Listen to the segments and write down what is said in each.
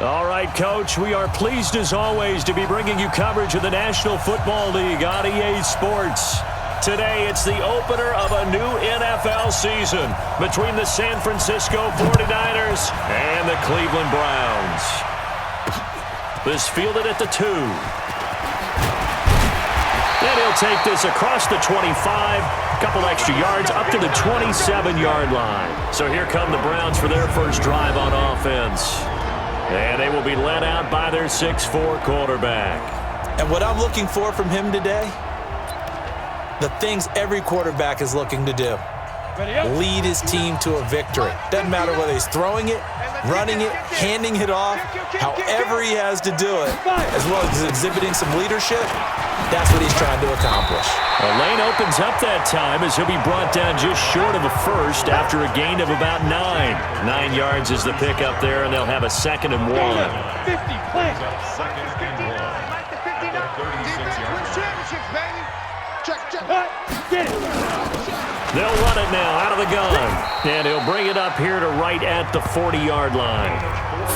All right, Coach, we are pleased as always to be bringing you coverage of the National Football League on EA Sports. Today, it's the opener of a new NFL season between the San Francisco 49ers and the Cleveland Browns. This fielded at the 2. And he'll take this across the 25, a couple extra yards up to the 27-yard line. So here come the Browns for their first drive on offense. And they will be led out by their 6'4" quarterback. And what I'm looking for from him today, the things every quarterback is looking to do. Lead his team to a victory. Doesn't matter whether he's throwing it, running it, handing it off, however he has to do it, as well as exhibiting some leadership, that's what he's trying to accomplish. A lane opens up that time as he'll be brought down just short of a first after a gain of about 9. 9 yards is the pickup there, and they'll have a 2nd and 1. 50 plays. Get it. They'll run it now out of the gun. And he'll bring it up here to right at the 40-yard line.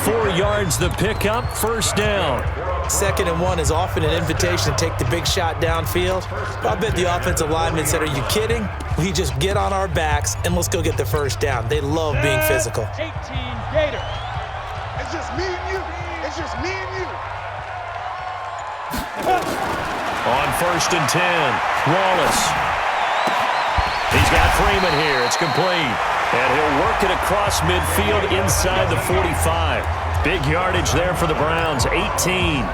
4 yards the pickup, first down. 2nd and 1 is often an invitation to take the big shot downfield. But I bet the offensive lineman said, are you kidding? We just get on our backs and let's go get the first down. They love being physical. 18 Gator. It's just me and you. It's just me and you. On 1st and 10, Wallace. He's got Freeman here. It's complete. And he'll work it across midfield inside the 45. Big yardage there for the Browns, 18.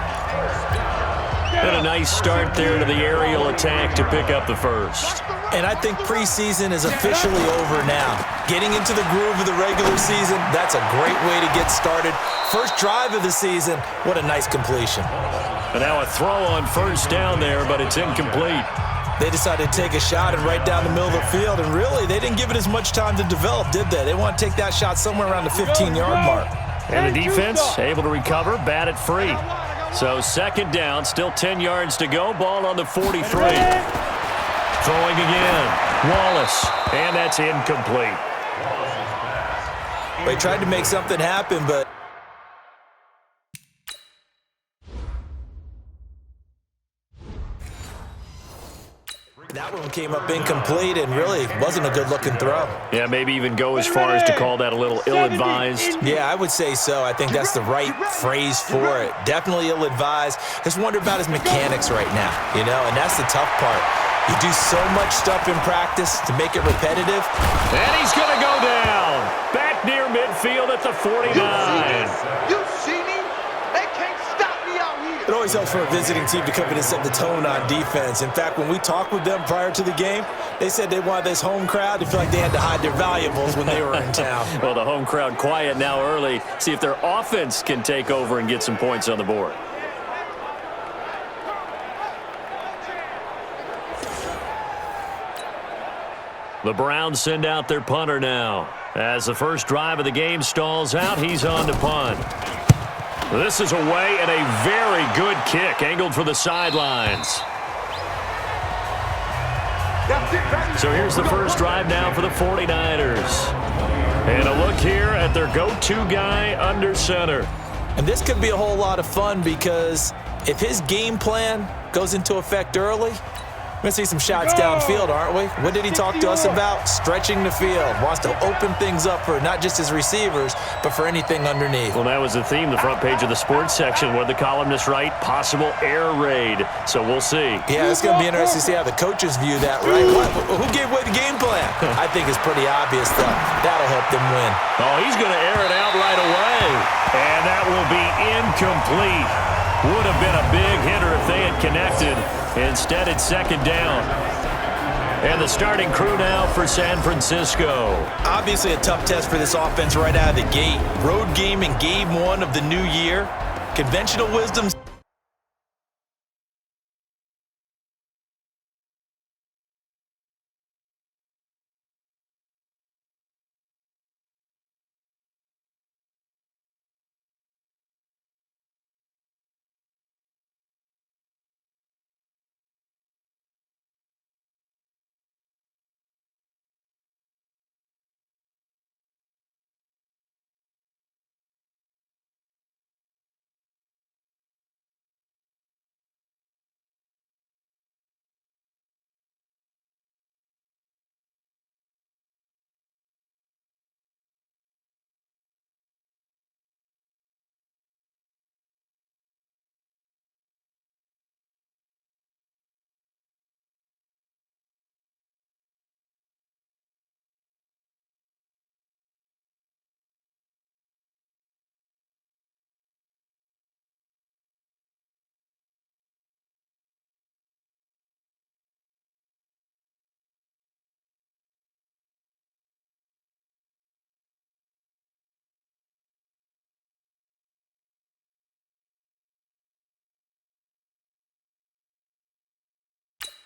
And a nice start there to the aerial attack to pick up the first. And I think preseason is officially over now. Getting into the groove of the regular season, that's a great way to get started. First drive of the season, what a nice completion. And now a throw on first down there, but it's incomplete. They decided to take a shot and right down the middle of the field, and really, they didn't give it as much time to develop, did they? They want to take that shot somewhere around the 15-yard mark. And the defense able to recover, bat it free. So 2nd down, still 10 yards to go, ball on the 43. Throwing again, Wallace, and that's incomplete. They tried to make something happen, but that one came up incomplete and really wasn't a good-looking throw. Yeah, maybe even go as far as to call that a little ill-advised. Yeah, I would say so. I think that's the right phrase for it. Definitely ill-advised. Just wonder about his mechanics right now, and that's the tough part. You do so much stuff in practice to make it repetitive. And he's going to go down. Back near midfield at the 49. You see me? They can't stop me out here. It always helps for a visiting team to come in and set the tone on defense. In fact, when we talked with them prior to the game, they said they wanted this home crowd to feel like they had to hide their valuables when they were in town. Well, the home crowd quiet now early. See if their offense can take over and get some points on the board. The Browns send out their punter now. As the first drive of the game stalls out, he's on to punt. This is away and a very good kick, angled for the sidelines. So here's the first drive now for the 49ers. And a look here at their go-to guy under center. And this could be a whole lot of fun because if his game plan goes into effect early, we're going to see some shots downfield, aren't we? What did he talk to us about? Stretching the field. Wants to open things up for not just his receivers, but for anything underneath. Well, that was the theme, the front page of the sports section, where the columnists write, possible air raid. So we'll see. Yeah, it's going to be interesting to see how the coaches view that, right? Who gave away the game plan? I think it's pretty obvious, though. That'll help them win. Oh, he's going to air it out right away. And that will be incomplete. Would have been a big hitter if they had connected. Instead, it's 2nd down. And the starting crew now for San Francisco. Obviously a tough test for this offense right out of the gate. Road game in game 1 of the new year. Conventional wisdom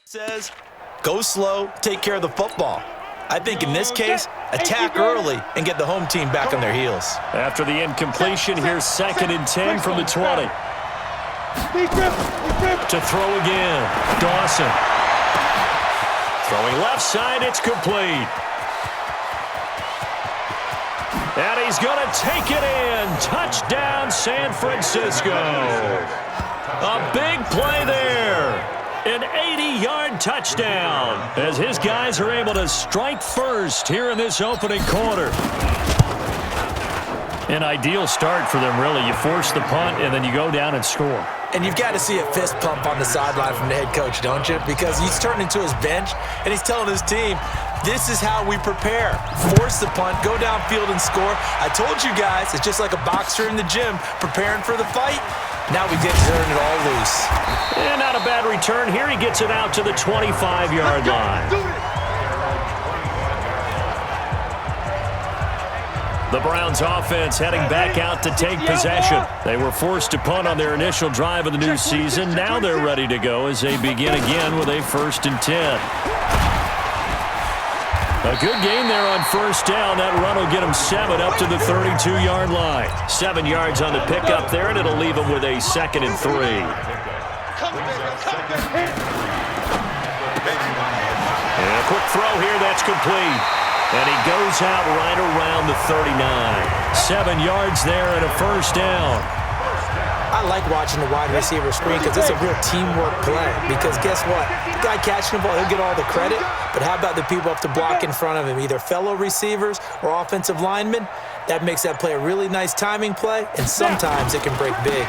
says, go slow, take care of the football. I think in this case, attack early and get the home team back on their heels. After the incompletion, here's 2nd and 10 from the 20. To throw again, Dawson. Throwing left side, it's complete. And he's going to take it in. Touchdown, San Francisco. A big play there. An 80-yard touchdown as his guys are able to strike first here in this opening quarter. An ideal start for them, really. You force the punt, and then you go down and score. And you've got to see a fist pump on the sideline from the head coach, don't you? Because he's turning to his bench, and he's telling his team, this is how we prepare. Force the punt, go downfield and score. I told you guys, it's just like a boxer in the gym preparing for the fight. Now we get to turn it all loose. And not a bad return here. He gets it out to the 25-yard line. The Browns offense heading back out to take possession. They were forced to punt on their initial drive of the new season. Now they're ready to go as they begin again with a 1st and 10. A good gain there on 1st down. That run will get him 7 up to the 32-yard line. 7 yards on the pickup there, and it'll leave him with a 2nd and 3. And a quick throw here, that's complete. And he goes out right around the 39. 7 yards there and a 1st down. I like watching the wide receiver screen because it's a real teamwork play. Because guess what? The guy catching the ball, he'll get all the credit. But how about the people up to block in front of him, either fellow receivers or offensive linemen? That makes that play a really nice timing play, and sometimes it can break big.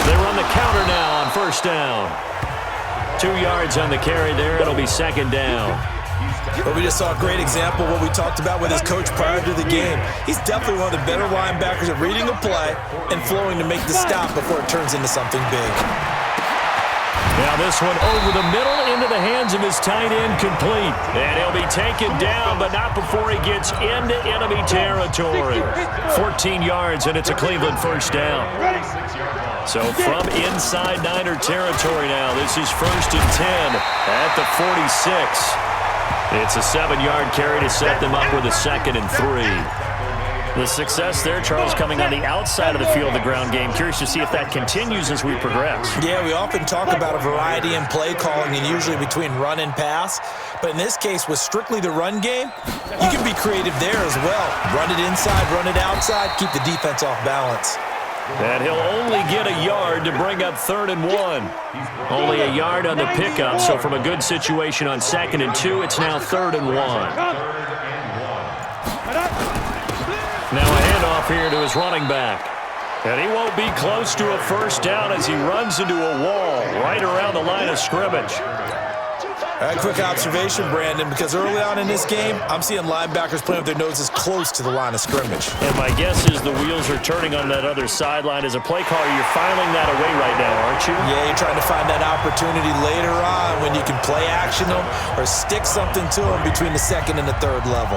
They run the counter now on 1st down. 2 yards on the carry there. It'll be 2nd down. But we just saw a great example of what we talked about with his coach prior to the game. He's definitely one of the better linebackers at reading a play and flowing to make the stop before it turns into something big. Now this one over the middle into the hands of his tight end, complete. And he'll be taken down, but not before he gets into enemy territory. 14 yards, and it's a Cleveland 1st down. So from inside Niner territory now, this is 1st and 10 at the 46. It's a 7-yard carry to set them up with a 2nd and 3. The success there, Charles, coming on the outside of the field, the ground game. Curious to see if that continues as we progress. Yeah, we often talk about a variety in play calling and usually between run and pass. But in this case, with strictly the run game, you can be creative there as well. Run it inside, run it outside, keep the defense off balance. And he'll only get a yard to bring up 3rd and 1. Only a yard on the pickup, so from a good situation on 2nd and 2, it's now 3rd and 1. Now a handoff here to his running back. And he won't be close to a 1st down as he runs into a wall right around the line of scrimmage. A quick observation, Brandon, because early on in this game, I'm seeing linebackers playing with their noses close to the line of scrimmage. And my guess is the wheels are turning on that other sideline. As a play caller, you're filing that away right now, aren't you? Yeah, you're trying to find that opportunity later on when you can play action them or stick something to them between the 2nd and the 3rd level.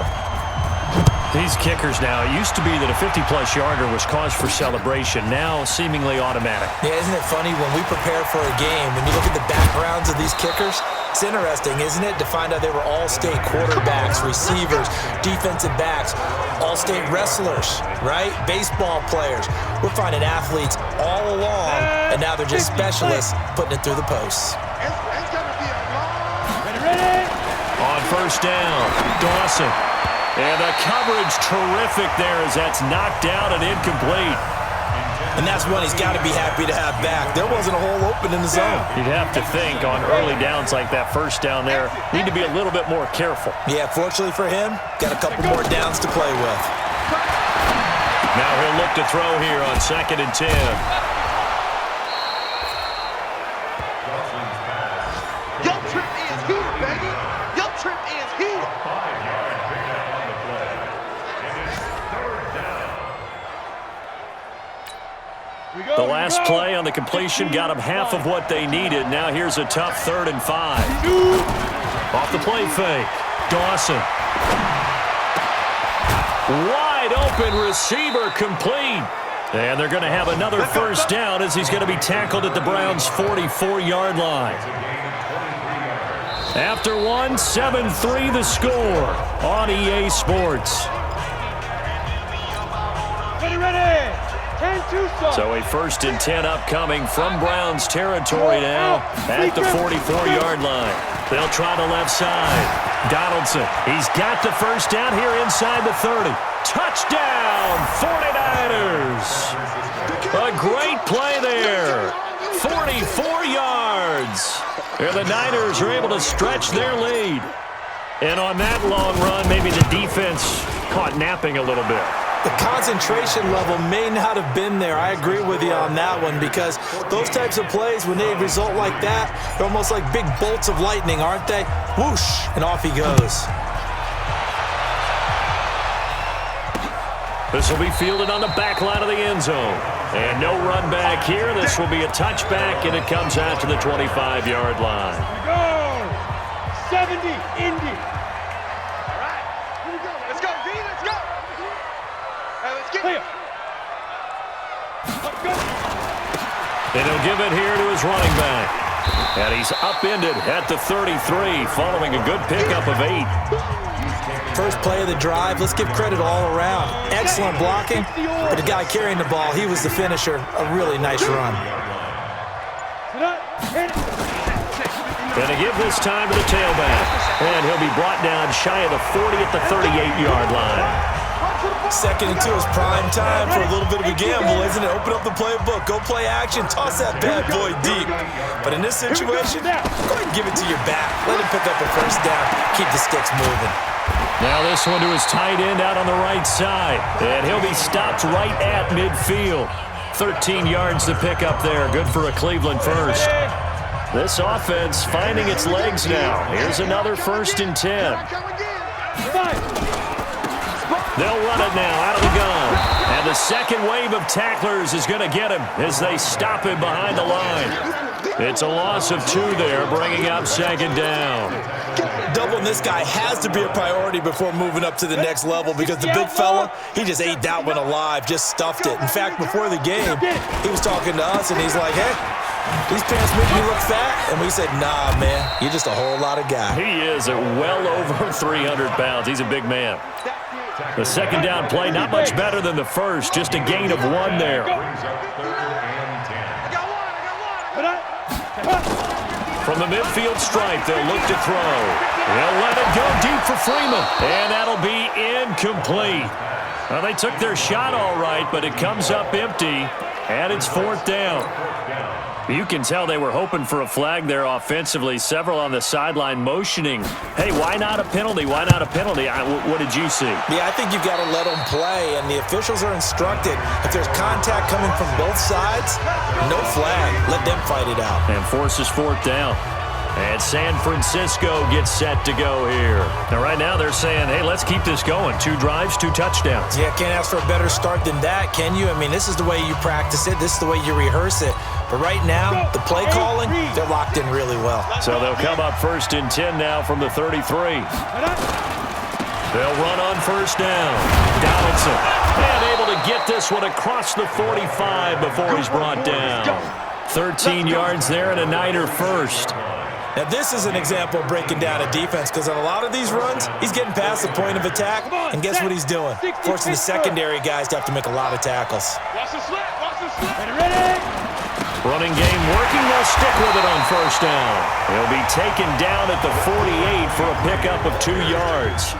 These kickers now, it used to be that a 50-plus yarder was cause for celebration, now seemingly automatic. Yeah, isn't it funny when we prepare for a game, when you look at the backgrounds of these kickers, it's interesting, isn't it, to find out they were all-state quarterbacks, receivers, defensive backs, all-state wrestlers, right? Baseball players. We're finding athletes all along, and now they're just specialists putting it through the posts. On 1st down, Dawson. And the coverage terrific there as that's knocked out and incomplete. And that's one he's got to be happy to have back. There wasn't a hole open in the zone. You'd have to think on early downs like that 1st down there, need to be a little bit more careful. Yeah, fortunately for him, got a couple more downs to play with. Now he'll look to throw here on 2nd and 10. Your trip is here, baby. Your trip is here. The last play on the completion got them half of what they needed. Now here's a tough 3rd and 5. Off the play fake. Dawson. Wide open receiver, complete. And they're going to have another 1st down as he's going to be tackled at the Browns' 44-yard line. After one, 7-3 the score on EA Sports. Ready. 10-2 So a 1st and 10 upcoming from Browns territory now at the 44-yard line. They'll try the left side. Donaldson, he's got the first down here inside the 30. Touchdown, 49ers. A great play there. 44 yards. And the Niners are able to stretch their lead. And on that long run, maybe the defense caught napping a little bit. The concentration level may not have been there. I agree with you on that one because those types of plays, when they result like that, they're almost like big bolts of lightning, aren't they? Whoosh, and off he goes. This will be fielded on the back line of the end zone. And no run back here. This will be a touchback, and it comes out to the 25-yard line. Go. 70, Indy. All right, here we go. Let's go, D. Let's go. Let's get Clear. Let's go. And he'll give it here to his running back. And he's upended at the 33 following a good pickup of 8. First play of the drive, let's give credit all around. Excellent blocking, but the guy carrying the ball, he was the finisher. A really nice run. And to give this time to the tailback. And he'll be brought down shy of the 40 at the 38-yard line. 2nd and 2 is prime time for a little bit of a gamble, isn't it? Open up the playbook, go play action, toss that bad boy deep. But in this situation, go ahead and give it to your back. Let him pick up a first down, keep the sticks moving. Now this one to his tight end out on the right side. And he'll be stopped right at midfield. 13 yards to pick up there. Good for a Cleveland first. This offense finding its legs now. Here's another 1st and 10. They'll run it now out of the gun. And the second wave of tacklers is going to get him as they stop him behind the line. It's a loss of 2 there, bringing up 2nd down. Doubling this guy has to be a priority before moving up to the next level because the big fella, he just ate that one alive, just stuffed it. In fact, before the game, he was talking to us, and he's like, hey, these pants make me look fat. And we said, nah, man, you're just a whole lot of guy. He is at well over 300 pounds. He's a big man. The 2nd down play, not much better than the first, just a gain of 1 there. From the midfield stripe, they'll look to throw. They'll let it go deep for Freeman, and that'll be incomplete. Well, they took their shot all right, but it comes up empty, and it's 4th down. You can tell they were hoping for a flag there offensively. Several on the sideline motioning, hey, why not a penalty? Why not a penalty? What did you see? Yeah, I think you've got to let them play, and the officials are instructed. If there's contact coming from both sides, no flag. Let them fight it out. And forces 4th down. And San Francisco gets set to go here. Now, right now, they're saying, hey, let's keep this going. 2 drives, 2 touchdowns. Yeah, can't ask for a better start than that, can you? I mean, this is the way you practice it. This is the way you rehearse it. But right now, the play calling, they're locked in really well. So they'll come up 1st and 10 now from the 33. They'll run on 1st down. Donaldson, and able to get this one across the 45 before he's brought down. 13 yards there and a Niner first. Now, this is an example of breaking down a defense because on a lot of these runs, he's getting past the point of attack, and guess what he's doing? Forcing the secondary guys to have to make a lot of tackles. Watch the slap. Watch the slap. Ready. Running game working. They'll stick with it on 1st down. He'll be taken down at the 48 for a pickup of 2 yards.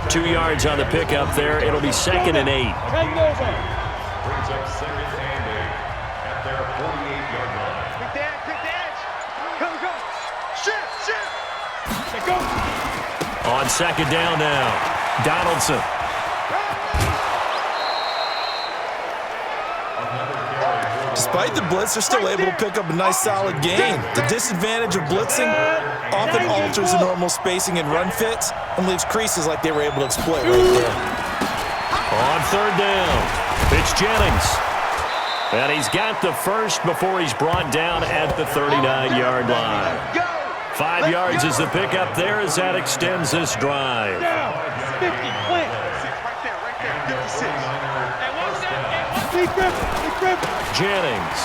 2 yards on the pickup there. It'll be 2nd and 8. Taking over. Brings up 2nd and 8 at their 48-yard line. Quick dash. Come, go. Shift. Let's go. On 2nd down now, Donaldson. Despite the blitz, they're still able to pick up a nice solid gain. The disadvantage of blitzing often alters the normal spacing and run fits and leaves creases like they were able to exploit right there. On 3rd down, it's Jennings. And he's got the first before he's brought down at the 39-yard line. 5 yards is the pickup there as that extends this drive. Down. 50. Plant. Right there. 56. And watch that. Big grip. Jennings.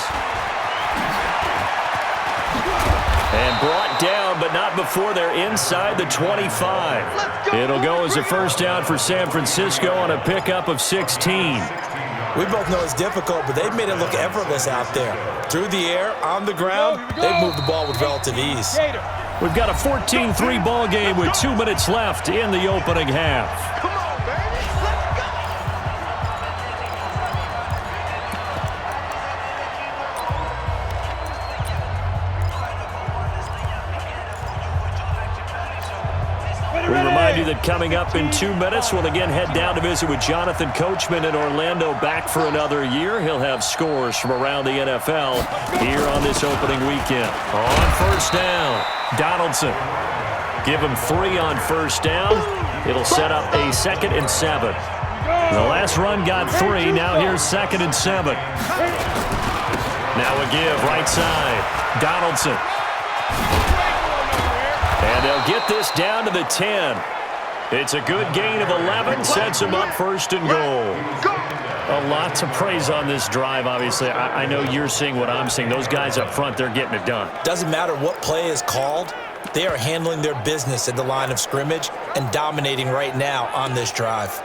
And brought down, but not before they're inside the 25. It'll go as a first down for San Francisco on a pickup of 16. We both know it's difficult, but they've made it look effortless out there. Through the air, on the ground, they've moved the ball with relative ease. We've got a 14-3 ball game with 2 minutes left in the opening half. Come on, baby. Let's go. We remind you that coming up in 2 minutes, we'll again head down to visit with Jonathan Coachman in Orlando, back for another year. He'll have scores from around the NFL here on this opening weekend. On first down, Donaldson. Give him 3 on first down. It'll set up a 2nd and 7. The last run got 3. Now here's 2nd and 7. Now a give right side. Donaldson. And they'll get this down to the 10. It's a good gain of 11. Sets them up 1st and goal. A lot to praise on this drive, obviously. I know you're seeing what I'm seeing. Those guys up front, they're getting it done. Doesn't matter what play is called. They are handling their business at the line of scrimmage and dominating right now on this drive.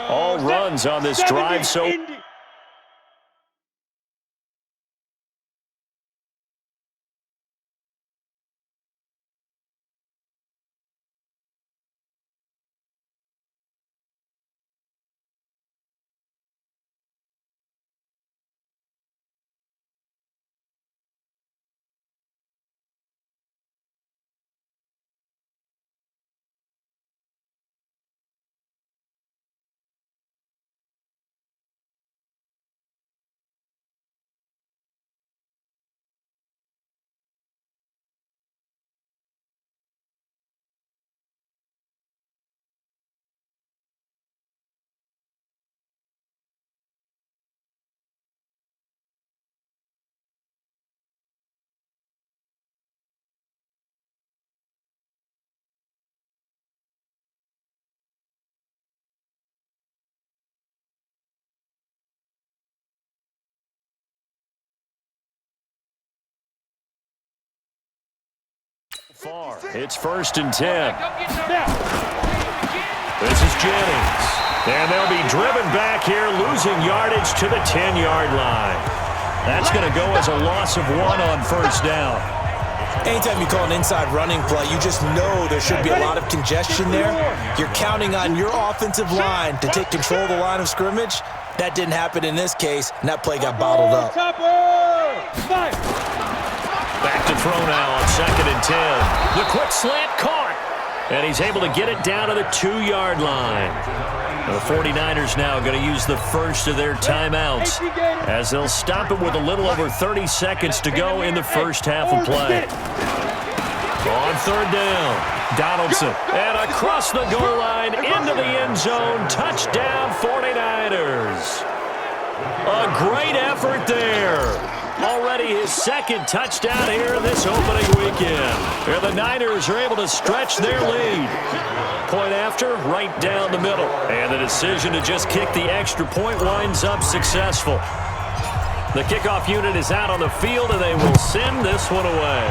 All runs on this drive, so... Far. It's 1st and 10. This is Jennings. And they'll be driven back here, losing yardage to the 10-yard line. That's going to go as a loss of 1 on first down. Anytime you call an inside running play, you just know there should be a lot of congestion there. You're counting on your offensive line to take control of the line of scrimmage. That didn't happen in this case, and that play got bottled up. Back to throw now on 2nd and 10. The quick slant caught. And he's able to get it down to the 2-yard line. The 49ers now going to use the first of their timeouts as they'll stop it with a little over 30 seconds to go in the first half of play. On 3rd down, Donaldson. And across the goal line into the end zone. Touchdown 49ers. A great effort there. Already his 2nd touchdown here in this opening weekend. And the Niners are able to stretch their lead. Point after, right down the middle. And the decision to just kick the extra point winds up successful. The kickoff unit is out on the field, and they will send this one away.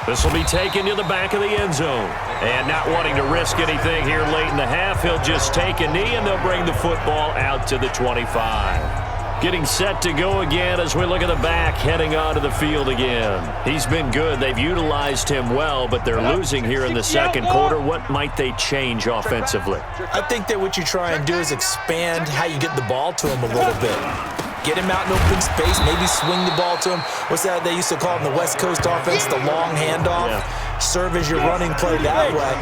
This will be taken to the back of the end zone. And not wanting to risk anything here late in the half, he'll just take a knee, and they'll bring the football out to the 25. Getting set to go again as we look at the back, heading onto the field again. He's been good. They've utilized him well, but they're losing here in the 2nd quarter. What might they change offensively? I think that what you try and do is expand how you get the ball to him a little bit. Get him out in open space, maybe swing the ball to him. What's that they used to call in the West Coast offense, the long handoff? Yeah. Serve as your running play that way,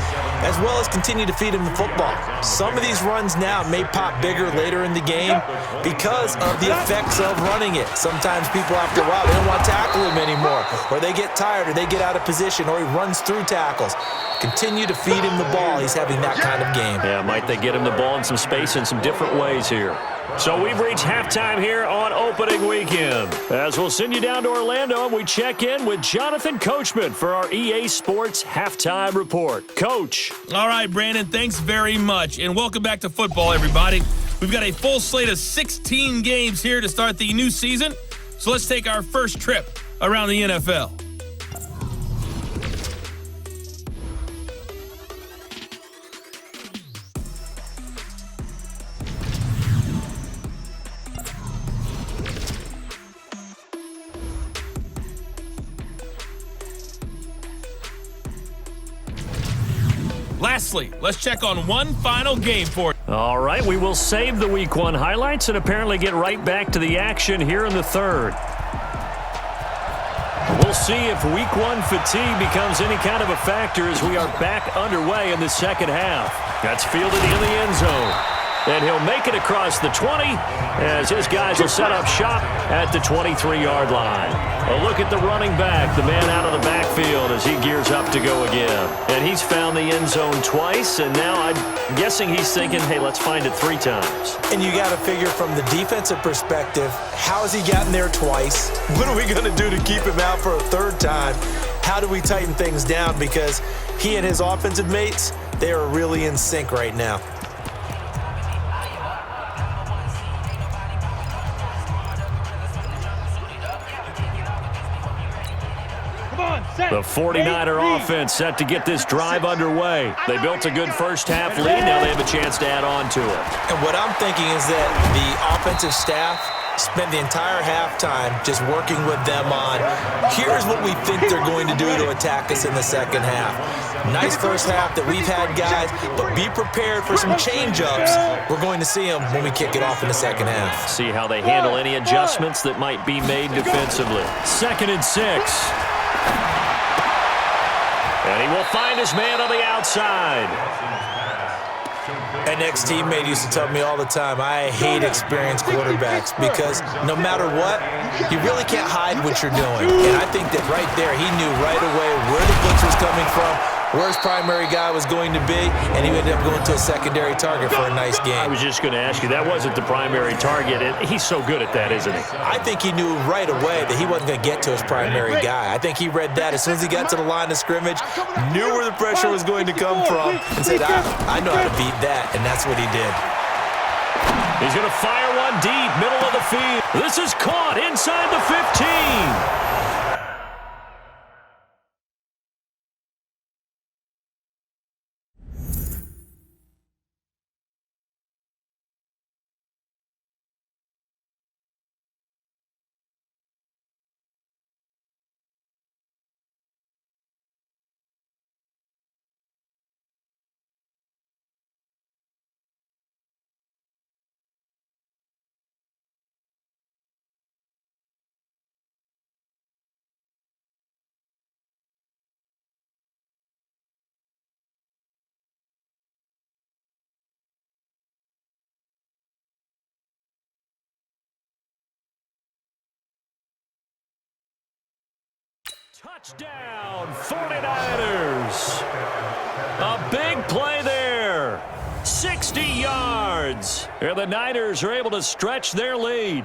as well as continue to feed him the football. Some of these runs now may pop bigger later in the game because of the effects of running it. Sometimes people, after a while, they don't want to tackle him anymore, or they get tired, or they get out of position, or he runs through tackles. Continue to feed him the ball. He's having that kind of game. Yeah, might they get him the ball in some space in some different ways here. So we've reached halftime here on opening weekend. As we'll send you down to Orlando, and we check in with Jonathan Coachman for our EA Sports Halftime Report. Coach. All right, Brandon, thanks very much. And welcome back to football, everybody. We've got a full slate of 16 games here to start the new season. So let's take our first trip around the NFL. Lastly, let's check on one final game for you. All right, we will save the Week 1 highlights and apparently get right back to the action here in the third. We'll see if Week 1 fatigue becomes any kind of a factor as we are back underway in the second half. That's fielded in the end zone. And he'll make it across the 20 as his guys will set up shop at the 23-yard line. A look at the running back, the man out of the backfield as he gears up to go again. And he's found the end zone twice, and now I'm guessing he's thinking, hey, let's find it 3 times. And you got to figure from the defensive perspective, how has he gotten there twice? What are we going to do to keep him out for a 3rd time? How do we tighten things down? Because he and his offensive mates, they are really in sync right now. The 49er offense set to get this drive underway. They built a good first half lead. Now they have a chance to add on to it. And what I'm thinking is that the offensive staff spent the entire halftime just working with them on, here's what we think they're going to do to attack us in the second half. Nice first half that we've had, guys, but be prepared for some change-ups. We're going to see them when we kick it off in the second half. See how they handle any adjustments that might be made defensively. 2nd and 6. And he will find his man on the outside. An ex-teammate used to tell me all the time, I hate experienced quarterbacks because no matter what, you really can't hide what you're doing. And I think that right there, he knew right away where the blitz was coming from, where his primary guy was going to be, and he ended up going to a secondary target for a nice game. I was just going to ask you, that wasn't the primary target, and he's so good at that, isn't he? I think he knew right away that he wasn't going to get to his primary guy. I think he read that as soon as he got to the line of scrimmage, knew where the pressure was going to come from, and said, I know how to beat that, and that's what he did. He's going to fire one deep, middle of the field. This is caught inside the 15. Touchdown, 49ers. A big play there. 60 yards. And the Niners are able to stretch their lead.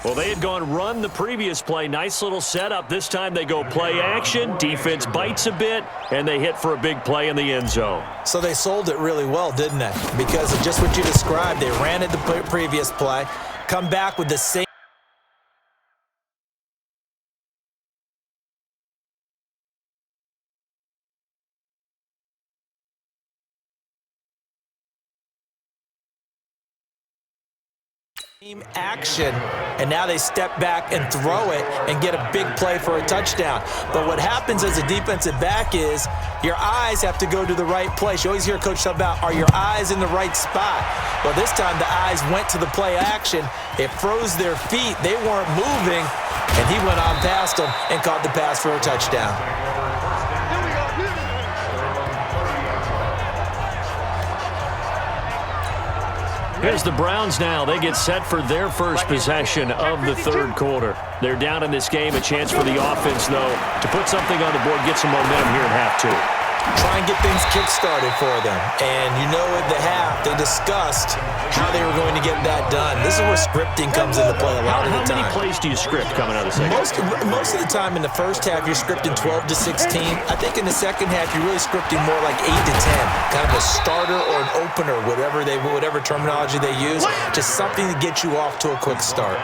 Well, they had gone run the previous play. Nice little setup. This time they go play action. Defense bites a bit, and they hit for a big play in the end zone. So they sold it really well, didn't they? Because of just what you described. They ran it the previous play, come back with the same action, and now they step back and throw it and get a big play for a touchdown. But what happens as a defensive back is your eyes have to go to the right place. You always hear Coach talk about, are your eyes in the right spot? Well, this time the eyes went to the play action. It froze their feet. They weren't moving, and he went on past them and caught the pass for a touchdown. Here's the Browns now. They get set for their first possession of the third quarter. They're down in this game. A chance for the offense, though, to put something on the board, get some momentum here in half 2. try and get things kick-started for them. And you know at the half, they discussed how they were going to get that done. This is where scripting comes into play a lot of the time. How many plays do you script coming out of the second? Most of the time in the first half, you're scripting 12 to 16. I think in the second half, you're really scripting more like 8 to 10. Kind of a starter or an opener, whatever terminology they use. Just something to get you off to a quick start.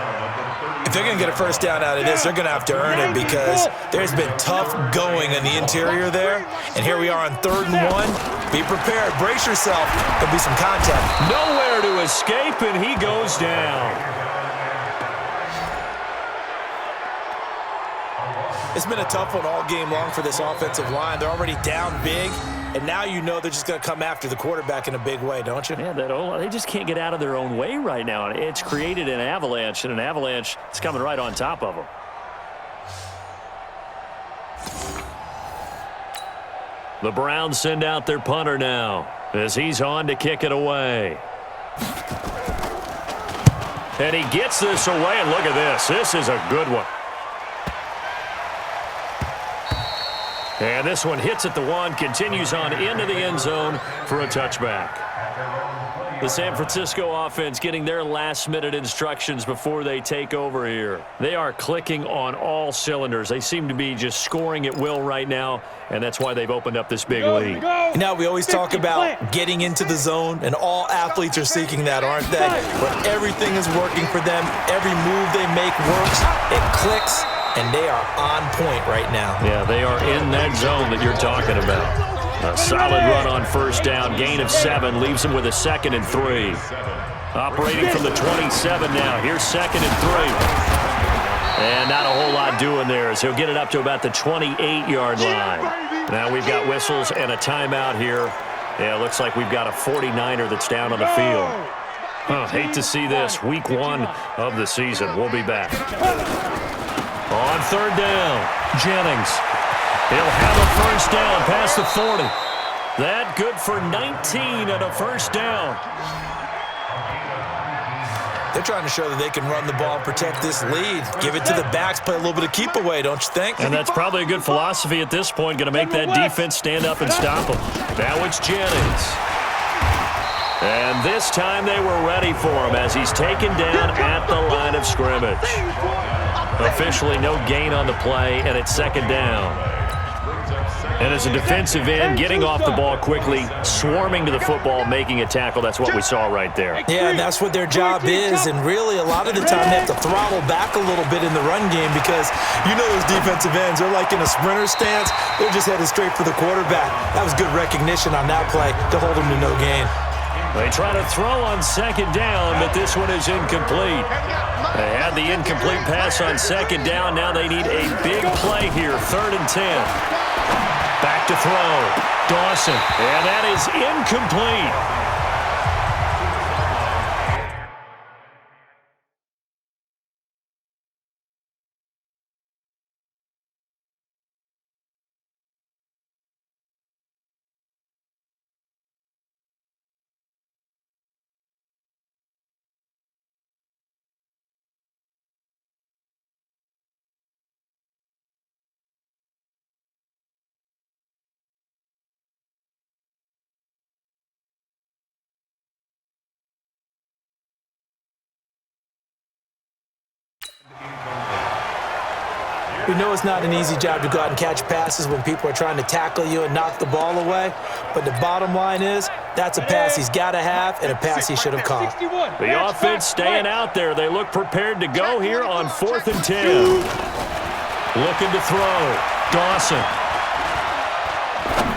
If they're going to get a first down out of this, they're going to have to earn it because there's been tough going in the interior there. And here we are on 3rd and 1. Be prepared. Brace yourself. There'll be some contact. Nowhere to escape, and he goes down. It's been a tough one all game long for this offensive line. They're already down big, and now you know they're just going to come after the quarterback in a big way, don't you? Yeah, they just can't get out of their own way right now. It's created an avalanche, and an avalanche is coming right on top of them. The Browns send out their punter now as he's on to kick it away. And he gets this away, and look at this. This is a good one. And this one hits at the 1, continues on into the end zone for a touchback. The San Francisco offense getting their last-minute instructions before they take over here. They are clicking on all cylinders. They seem to be just scoring at will right now, and that's why they've opened up this big lead. Now, we always talk about getting into the zone, and all athletes are seeking that, aren't they? But everything is working for them. Every move they make works. It clicks. And they are on point right now. Yeah, they are in that zone that you're talking about. A solid run on first down. Gain of 7 leaves them with a 2nd and 3. Operating from the 27 now. Here's 2nd and 3. And not a whole lot doing there as he'll get it up to about the 28-yard line. Now we've got whistles and a timeout here. Yeah, it looks like we've got a 49er that's down on the field. Oh, hate to see this. Week 1 of the season. We'll be back. On 3rd down, Jennings. He'll have a first down past the 40. That good for 19 and a first down. They're trying to show that they can run the ball and protect this lead. Give it to the backs, play a little bit of keep away, don't you think? And that's probably a good philosophy at this point. Going to make that defense stand up and stop them. Now it's Jennings. And this time they were ready for him as he's taken down at the line of scrimmage. Officially no gain on the play, and it's 2nd down. And as a defensive end, getting off the ball quickly, swarming to the football, making a tackle, that's what we saw right there. Yeah, and that's what their job is, and really a lot of the time they have to throttle back a little bit in the run game because you know those defensive ends, they're like in a sprinter stance, they're just headed straight for the quarterback. That was good recognition on that play to hold them to no gain. They try to throw on 2nd down, but this one is incomplete. They had the incomplete pass on 2nd down. Now they need a big play here, 3rd and 10. Back to throw. Dawson, and that is incomplete. We know it's not an easy job to go out and catch passes when people are trying to tackle you and knock the ball away. But the bottom line is, that's a pass he's got to have and a pass he should have caught. The offense staying out there. They look prepared to go here on 4th and 10. Looking to throw. Dawson.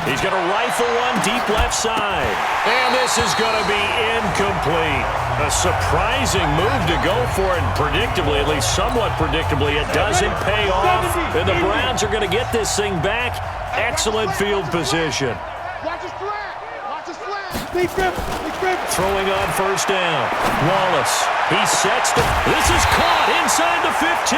He's going to rifle one deep left side. And this is going to be incomplete. A surprising move to go for it, and predictably, at least somewhat predictably, it doesn't pay off. And the Browns are going to get this thing back. Excellent field position. Watch his flat. Watch his flat. Throwing on first down. Wallace. He sets the... This is caught inside the 15.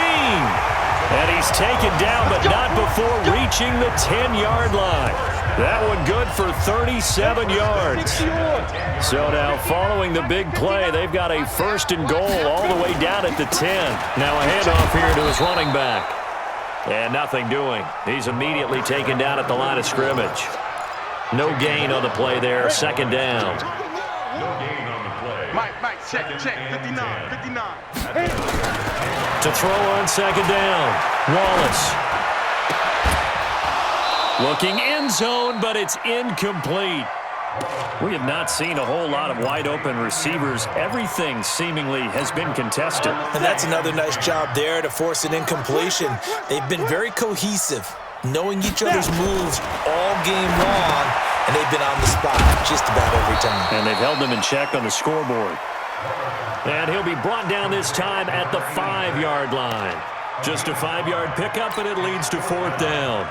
And he's taken down, but not before reaching the 10-yard line. That one good for 37 yards. So now following the big play, they've got a 1st and goal all the way down at the 10. Now a handoff here to his running back. And nothing doing. He's immediately taken down at the line of scrimmage. No gain on the play there. Second down. No gain on the play. Mike, check, 59. To throw on second down. Wallace. Looking end zone, but it's incomplete. We have not seen a whole lot of wide-open receivers. Everything seemingly has been contested. And that's another nice job there to force an incompletion. They've been very cohesive, knowing each other's moves all game long, and they've been on the spot just about every time. And they've held them in check on the scoreboard. And he'll be brought down this time at the 5-yard line. Just a 5-yard pickup, and it leads to fourth down.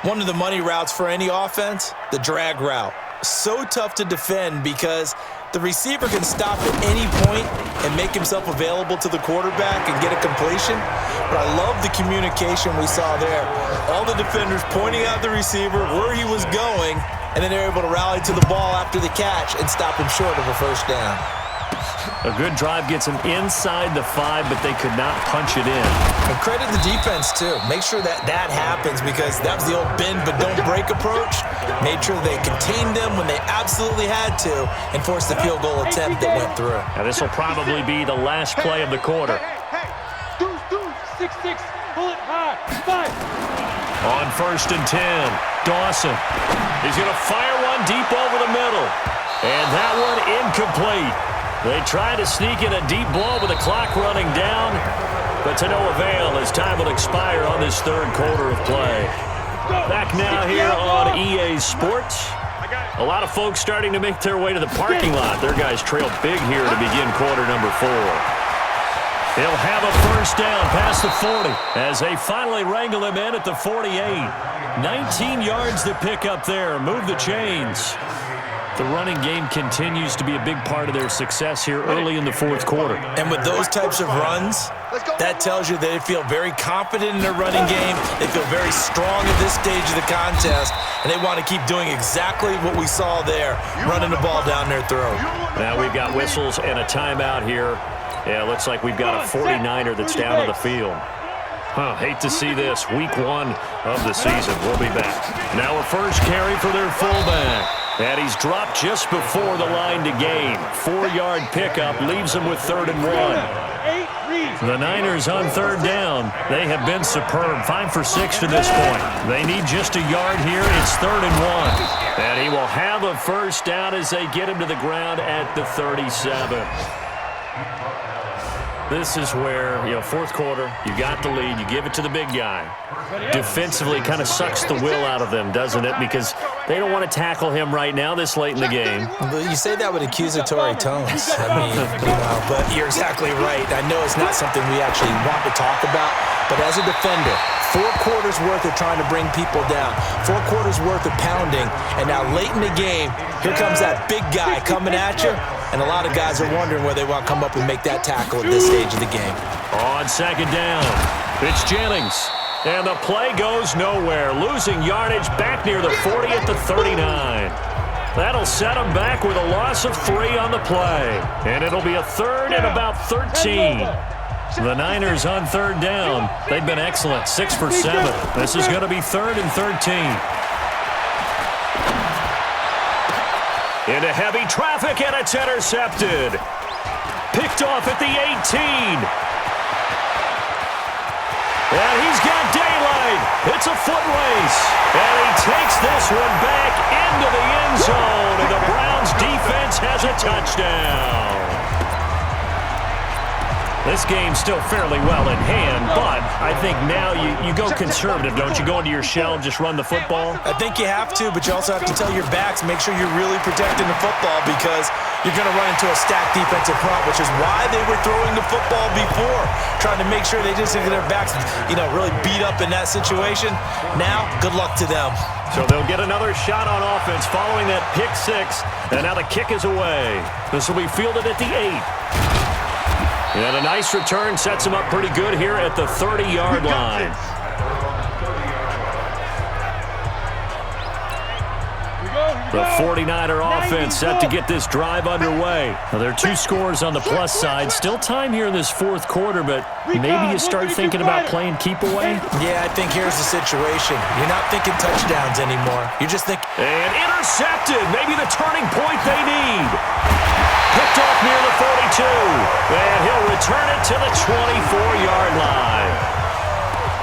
One of the money routes for any offense, the drag route. So tough to defend because the receiver can stop at any point and make himself available to the quarterback and get a completion. But I love the communication we saw there. All the defenders pointing out the receiver, where he was going, and then they're able to rally to the ball after the catch and stop him short of a first down. A good drive gets them inside the 5, but they could not punch it in. And credit the defense, too. Make sure that happens because that was the old bend but don't break approach. Made sure they contained them when they absolutely had to and forced the field goal attempt that went through. Now this will probably be the last play of the quarter. Deuce, 6-6, pull it high, 5. On 1st and 10, Dawson. He's going to fire one deep over the middle. And that one incomplete. They try to sneak in a deep ball with the clock running down, but to no avail as time will expire on this third quarter of play. Back now here on EA Sports. A lot of folks starting to make their way to the parking lot. Their guys trail big here to begin quarter number 4. He'll have a first down past the 40 as they finally wrangle him in at the 48. 19 yards to pick up there. Move the chains. The running game continues to be a big part of their success here early in the fourth quarter. And with those types of runs, that tells you they feel very confident in their running game. They feel very strong at this stage of the contest, and they want to keep doing exactly what we saw there, running the ball down their throat. Now we've got whistles and a timeout here. Yeah, looks like we've got a 49er that's down on the field. Hate to see this. Week 1 of the season. We'll be back. Now a first carry for their fullback. And he's dropped just before the line to gain. 4-yard pickup leaves him with 3rd and 1. The Niners on 3rd down. They have been superb. 5 for 6 to this point. They need just a yard here. It's 3rd and 1. And he will have a first down as they get him to the ground at the 37. This is where, fourth quarter, you got the lead, you give it to the big guy. Defensively kind of sucks the will out of them, doesn't it? Because they don't want to tackle him right now this late in the game. Well, you say that with accusatory tones. But you're exactly right. I know it's not something we actually want to talk about, but as a defender, 4 quarters worth of trying to bring people down, 4 quarters worth of pounding, and now late in the game, here comes that big guy coming at you, and a lot of guys are wondering where they want to come up and make that tackle at this stage of the game. On second down, it's Jennings, and the play goes nowhere, losing yardage back near the 40 at the 39. That'll set them back with a loss of 3 on the play, and it'll be a 3rd and about 13. The Niners on 3rd down. They've been excellent, 6 for 7. This is going to be 3rd and 13. Into heavy traffic, and it's intercepted. Picked off at the 18. And he's got daylight. It's a foot race. And he takes this one back into the end zone. And the Browns defense has a touchdown. This game's still fairly well in hand, but I think now you go conservative, don't you? Go into your shell, just run the football? I think you have to, but you also have to tell your backs, make sure you're really protecting the football because you're going to run into a stacked defensive front, which is why they were throwing the football before, trying to make sure they just get their backs, really beat up in that situation. Now, good luck to them. So they'll get another shot on offense following that pick 6, and now the kick is away. This will be fielded at the 8. And a nice return sets him up pretty good here at the 30-yard line. Here we go. The 49er offense set to get this drive underway. Well, there are 2 scores on the plus side. Still time here in this fourth quarter, but maybe you start thinking about playing keep away? Yeah, I think here's the situation. You're not thinking touchdowns anymore. You're just thinking... And intercepted. Maybe the turning point they need. Picked off near the 42. And he'll return it to the 24-yard line.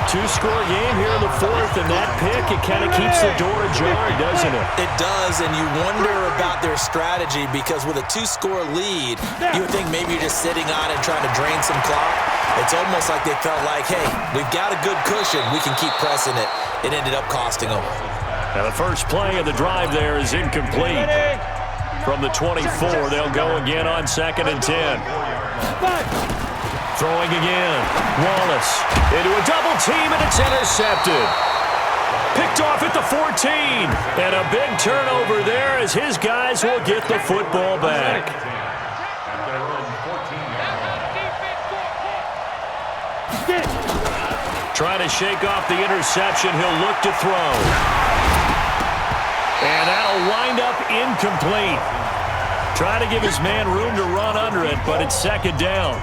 2-score game here in the fourth, and that pick, it kind of keeps the door ajar, doesn't it? It does, and you wonder about their strategy because with a 2-score lead, you would think maybe you're just sitting on it trying to drain some clock. It's almost like they felt like, hey, we've got a good cushion. We can keep pressing it. It ended up costing them. Now the first play of the drive there is incomplete. From the 24, they'll go again on 2nd and 10. Throwing again. Wallace into a double team, and it's intercepted. Picked off at the 14. And a big turnover there as his guys will get the football back. Trying to shake off the interception. He'll look to throw. And that'll wind up incomplete. Trying to give his man room to run under it, but it's 2nd down.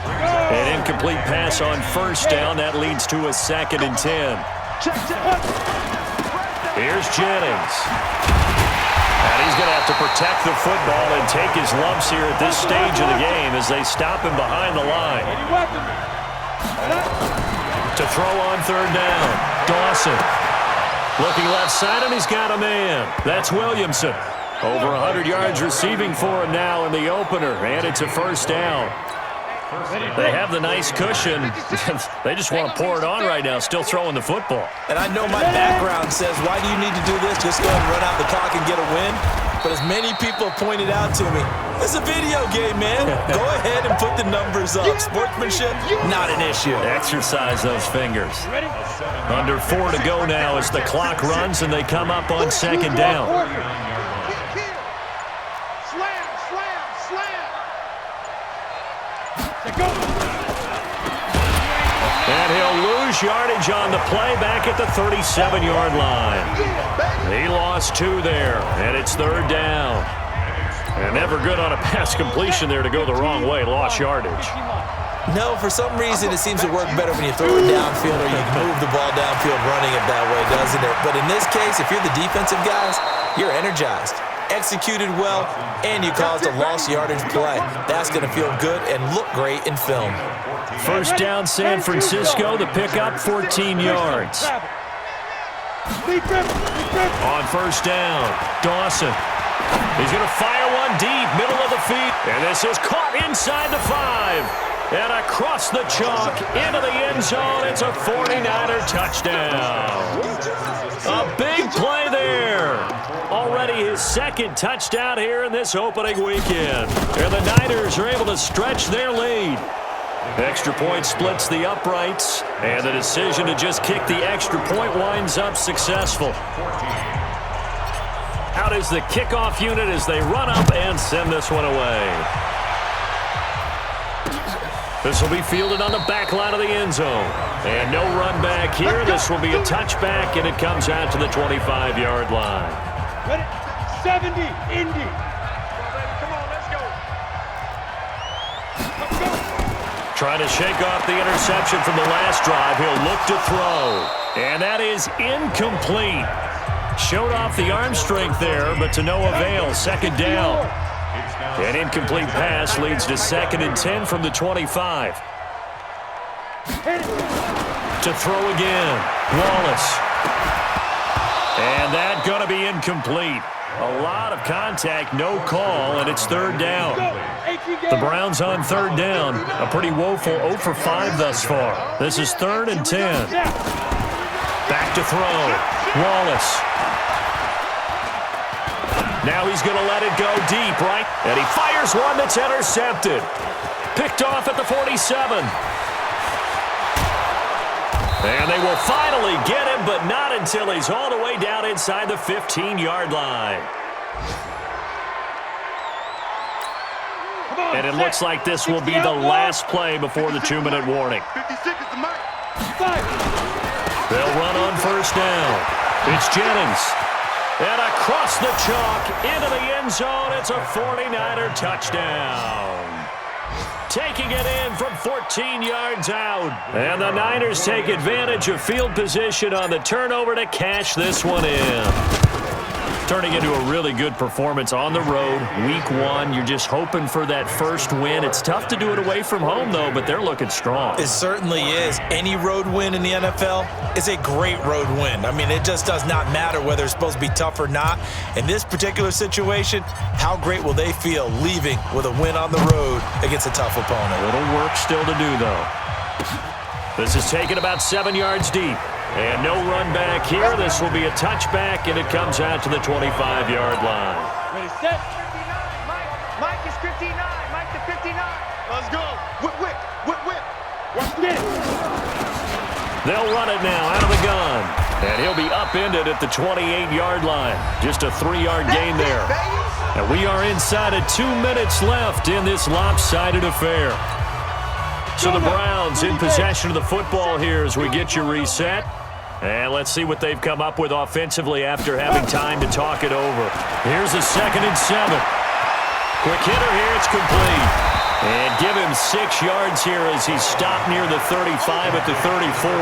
An incomplete pass on 1st down. That leads to a 2nd and 10. Here's Jennings. And he's going to have to protect the football and take his lumps here at this stage of the game as they stop him behind the line. To throw on 3rd down. Dawson. Looking left side, and he's got a man. That's Williamson. Over 100 yards receiving for him now in the opener, and it's a 1st down. They have the nice cushion. They just want to pour it on right now, still throwing the football. And I know my background says, why do you need to do this? Just go ahead and run out the clock and get a win. But as many people pointed out to me, it's a video game, man. Go ahead and put the numbers up. Sportsmanship, not an issue. Exercise those fingers. Under 4 to go now as the clock runs and they come up on 2nd down. And he'll lose yardage on the play back at the 37-yard line. He lost 2 there, and it's 3rd down. And never good on a pass completion there to go the wrong way. Lost yardage. No, for some reason it seems to work better when you throw it downfield or you move the ball downfield running it that way, doesn't it? But in this case, if you're the defensive guys, you're energized, executed well, and you caused a lost yardage play. That's going to feel good and look great in film. 1st down, San Francisco. The pickup, 14 yards. On 1st down, Dawson. He's going to fire one deep, middle of the field. And this is caught inside the 5. And across the chalk, into the end zone. It's a 49er touchdown. A big play there. Already his 2nd touchdown here in this opening weekend. And the Niners are able to stretch their lead. Extra point splits the uprights, and the decision to just kick the extra point winds up successful. Out is the kickoff unit as they run up and send this one away. This will be fielded on the back line of the end zone. And no run back here. This will be a touchback, and it comes out to the 25-yard line. 70, Indy. Trying to shake off the interception from the last drive. He'll look to throw. And that is incomplete. Showed off the arm strength there, but to no avail. 2nd down. An incomplete pass leads to 2nd and 10 from the 25. To throw again. Wallace. And that going to be incomplete. A lot of contact, no call, and it's 3rd down. The Browns on 3rd down. A pretty woeful 0 for 5 thus far. This is 3rd and 10. Back to throw. Wallace. Now he's going to let it go deep, right? And he fires one that's intercepted. Picked off at the 47. And they will finally get him, but not until he's all the way down inside the 15-yard line. And it looks like this will be the last play before the 2-minute warning. They'll run on 1st down. It's Jennings. And across the chalk, into the end zone, it's a 49er touchdown. Taking it in from 14 yards out. And the Niners take advantage of field position on the turnover to cash this one in. Turning into a really good performance on the road. Week 1, you're just hoping for that first win. It's tough to do it away from home, though, but they're looking strong. It certainly is. Any road win in the NFL is a great road win. I mean, it just does not matter whether it's supposed to be tough or not. In this particular situation, how great will they feel leaving with a win on the road against a tough opponent? A little work still to do, though. This is taken about 7 yards deep. And no run back here. This will be a touchback, and it comes out to the 25-yard line. Ready, set. 59. Mike is 59. Mike to 59. Let's go. Whip. Watch this. They'll run it now out of the gun. And he'll be upended at the 28-yard line. Just a 3-yard gain there. And we are inside of 2 minutes left in this lopsided affair. So the Browns in possession of the football here as we get you reset. And let's see what they've come up with offensively after having time to talk it over. Here's a 2nd and 7. Quick hitter here, it's complete. And give him 6 yards here as he's stopped near the 35 at the 34.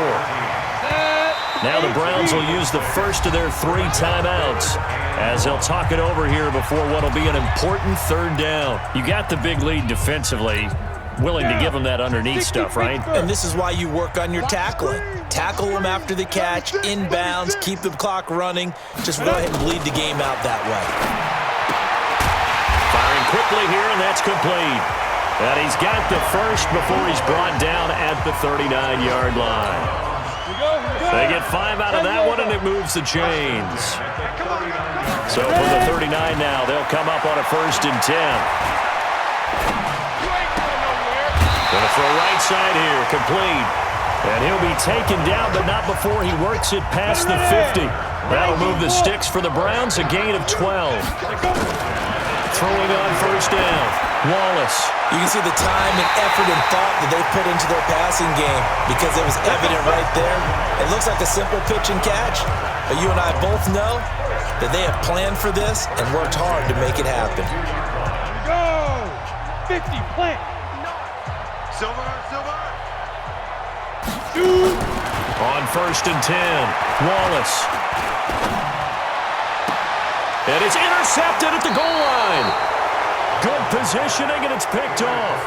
Now the Browns will use the first of their 3 timeouts as they'll talk it over here before what will be an important 3rd down. You got the big lead defensively. Willing to give them that underneath stuff, right? And this is why you work on your tackling. Tackle them after the catch, inbounds, keep the clock running. Just go ahead and bleed the game out that way. Firing quickly here, and that's complete. And he's got the first before he's brought down at the 39-yard line. They get 5 out of that one, and it moves the chains. So for the 39 now, they'll come up on a 1st and 10. Going to throw right side here, complete. And he'll be taken down, but not before he works it past the 50. That'll move the sticks for the Browns, a gain of 12. Throwing on 1st down, Wallace. You can see the time and effort and thought that they put into their passing game because it was evident right there. It looks like a simple pitch and catch, but you and I both know that they have planned for this and worked hard to make it happen. Go. 50, plant. Silver. On 1st and 10, Wallace. And it's intercepted at the goal line. Good positioning, and it's picked off.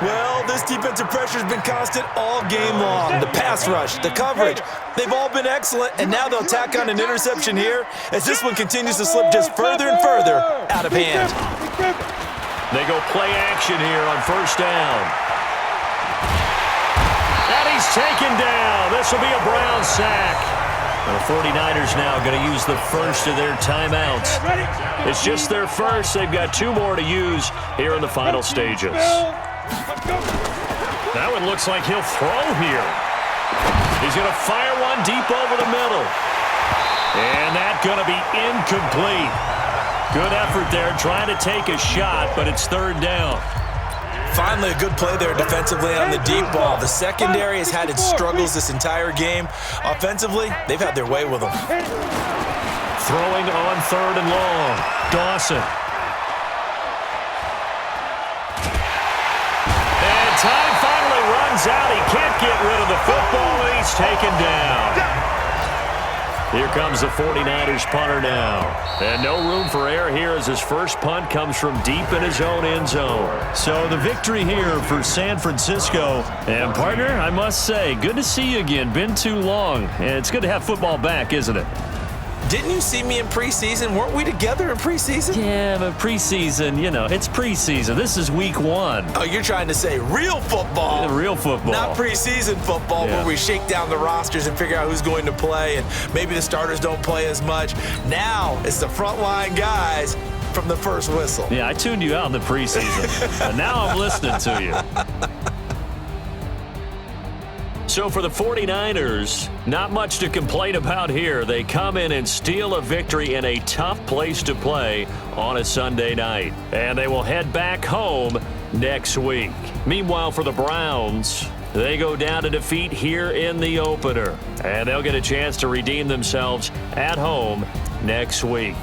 Well, this defensive pressure has been constant all game long. The pass rush, the coverage, they've all been excellent, and now they'll tack on an interception here as this one continues to slip just further and further out of hand. They go play action here on 1st down. And he's taken down. This will be a Brown sack. The 49ers now going to use the first of their timeouts. It's just their first. They've got 2 more to use here in the final stages. That one looks like he'll throw here. He's going to fire one deep over the middle. And that's going to be incomplete. Good effort there, trying to take a shot, but it's 3rd down. Finally, a good play there defensively on the deep ball. The secondary has had its struggles this entire game. Offensively, they've had their way with them. Throwing on 3rd and long, Dawson. And time finally runs out. He can't get rid of the football, and he's taken down. Here comes the 49ers punter now. And no room for error here as his first punt comes from deep in his own end zone. So the victory here for San Francisco. And partner, I must say, good to see you again. Been too long. And it's good to have football back, isn't it? Didn't you see me in preseason? Weren't we together in preseason? Yeah, but preseason, it's preseason. This is week 1. Oh, you're trying to say real football. Real football. Not preseason football where we shake down the rosters and figure out who's going to play and maybe the starters don't play as much. Now it's the frontline guys from the first whistle. Yeah, I tuned you out in the preseason. And now I'm listening to you. So for the 49ers, not much to complain about here. They come in and steal a victory in a tough place to play on a Sunday night. And they will head back home next week. Meanwhile, for the Browns, They go down to defeat here in the opener, and they'll get a chance to redeem themselves at home next week.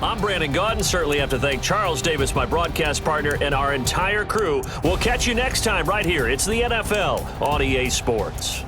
I'm Brandon Gaudin. Certainly have to thank Charles Davis, my broadcast partner, and our entire crew. We'll catch you next time right here. It's the NFL on EA Sports.